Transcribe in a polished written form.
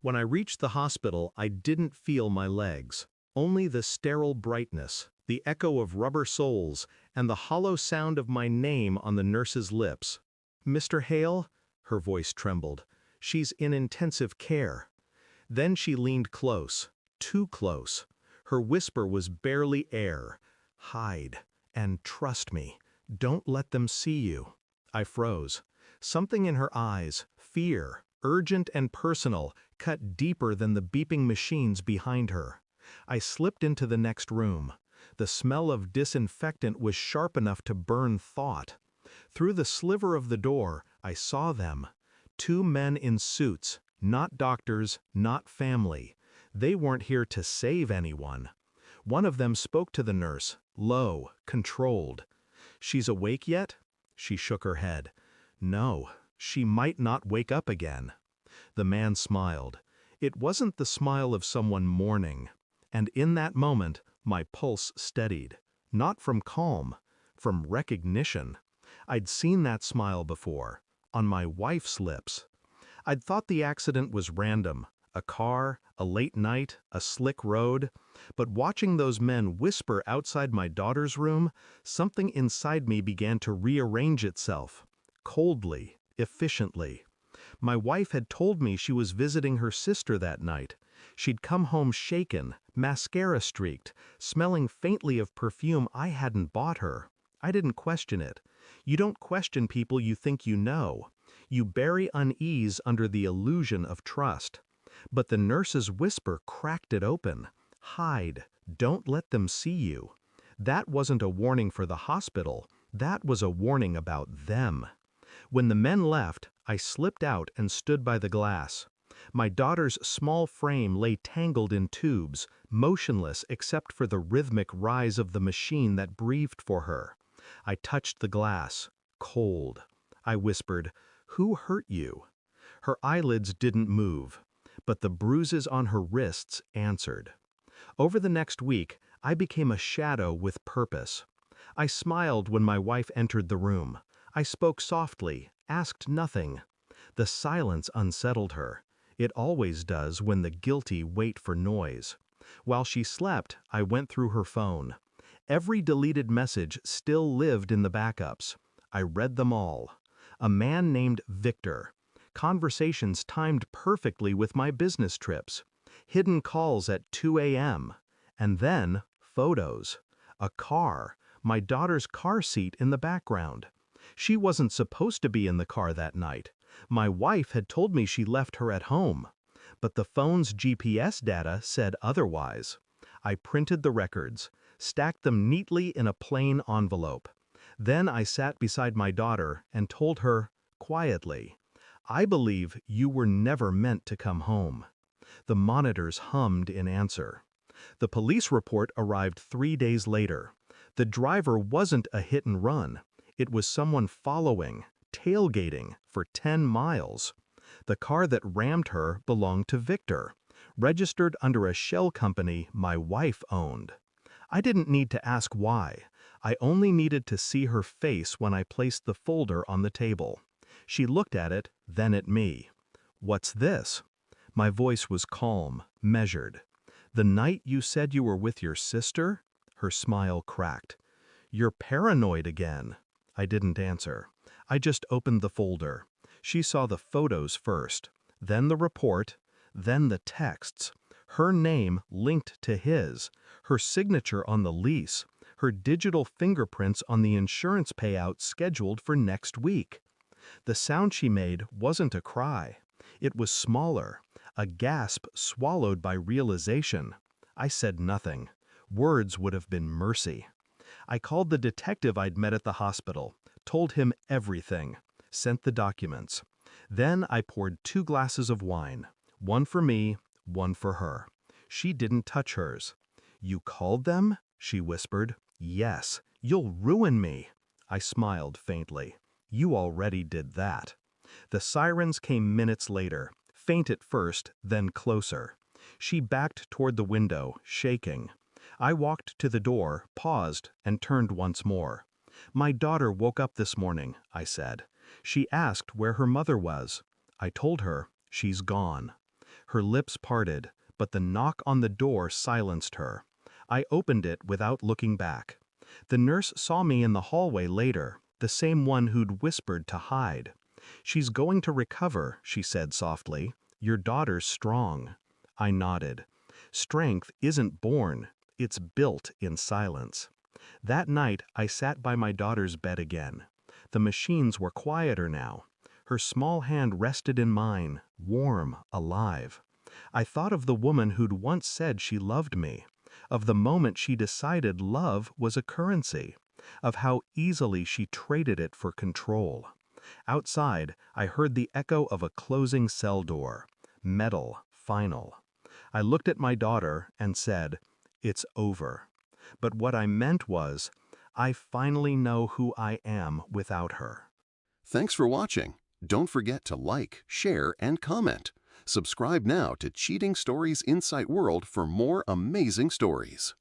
When I reached the hospital, I didn't feel my legs. Only the sterile brightness, the echo of rubber soles, and the hollow sound of my name on the nurse's lips. "Mr. Hale?" Her voice trembled. "She's in intensive care." Then she leaned close, too close. Her whisper was barely air. "Hide, and trust me. Don't let them see you." I froze. Something in her eyes, fear, urgent and personal, cut deeper than the beeping machines behind her. I slipped into the next room. The smell of disinfectant was sharp enough to burn thought. Through the sliver of the door, I saw them. Two men in suits, not doctors, not family. They weren't here to save anyone. One of them spoke to the nurse, low, controlled. "She's awake yet?" She shook her head. "No, she might not wake up again." The man smiled. It wasn't the smile of someone mourning. And in that moment, my pulse steadied. Not from calm, from recognition. I'd seen that smile before, on my wife's lips. I'd thought the accident was random, a car, a late night, a slick road. But watching those men whisper outside my daughter's room, something inside me began to rearrange itself. Coldly, efficiently. My wife had told me she was visiting her sister that night. She'd come home shaken, mascara-streaked, smelling faintly of perfume I hadn't bought her. I didn't question it. You don't question people you think you know. You bury unease under the illusion of trust. But the nurse's whisper cracked it open. "Hide. Don't let them see you." That wasn't a warning for the hospital. That was a warning about them. When the men left, I slipped out and stood by the glass. My daughter's small frame lay tangled in tubes, motionless except for the rhythmic rise of the machine that breathed for her. I touched the glass, cold. I whispered, "Who hurt you?" Her eyelids didn't move, but the bruises on her wrists answered. Over the next week, I became a shadow with purpose. I smiled when my wife entered the room. I spoke softly, asked nothing. The silence unsettled her. It always does when the guilty wait for noise. While she slept, I went through her phone. Every deleted message still lived in the backups. I read them all. A man named Victor. Conversations timed perfectly with my business trips. Hidden calls at 2 a.m. And then, photos. A car. My daughter's car seat in the background. She wasn't supposed to be in the car that night. My wife had told me she left her at home. But the phone's GPS data said otherwise. I printed the records, stacked them neatly in a plain envelope. Then I sat beside my daughter and told her, quietly, "I believe you were never meant to come home." The monitors hummed in answer. The police report arrived 3 days later. The driver wasn't a hit and run. It was someone following, tailgating, for 10 miles. The car that rammed her belonged to Victor, registered under a shell company my wife owned. I didn't need to ask why. I only needed to see her face when I placed the folder on the table. She looked at it, then at me. "What's this?" My voice was calm, measured. "The night you said you were with your sister?" Her smile cracked. "You're paranoid again." I didn't answer. I just opened the folder. She saw the photos first, then the report, then the texts. Her name linked to his, her signature on the lease, her digital fingerprints on the insurance payout scheduled for next week. The sound she made wasn't a cry. It was smaller, a gasp swallowed by realization. I said nothing. Words would have been mercy. I called the detective I'd met at the hospital, told him everything, sent the documents. Then I poured 2 glasses of wine, one for me, one for her. She didn't touch hers. "You called them?" she whispered. "Yes. You'll ruin me." I smiled faintly. "You already did that." The sirens came minutes later, faint at first, then closer. She backed toward the window, shaking. I walked to the door, paused, and turned once more. "My daughter woke up this morning," I said. "She asked where her mother was. I told her, she's gone." Her lips parted, but the knock on the door silenced her. I opened it without looking back. The nurse saw me in the hallway later, the same one who'd whispered to hide. "She's going to recover," she said softly. "Your daughter's strong." I nodded. Strength isn't born, it's built in silence. That night, I sat by my daughter's bed again. The machines were quieter now. Her small hand rested in mine, warm, alive. I thought of the woman who'd once said she loved me, of the moment she decided love was a currency, of how easily she traded it for control. Outside, I heard the echo of a closing cell door. Metal, final. I looked at my daughter and said, "It's over." But what I meant was, I finally know who I am without her. Thanks for watching. Don't forget to like, share, and comment. Subscribe now to Cheating Stories Insight World for more amazing stories.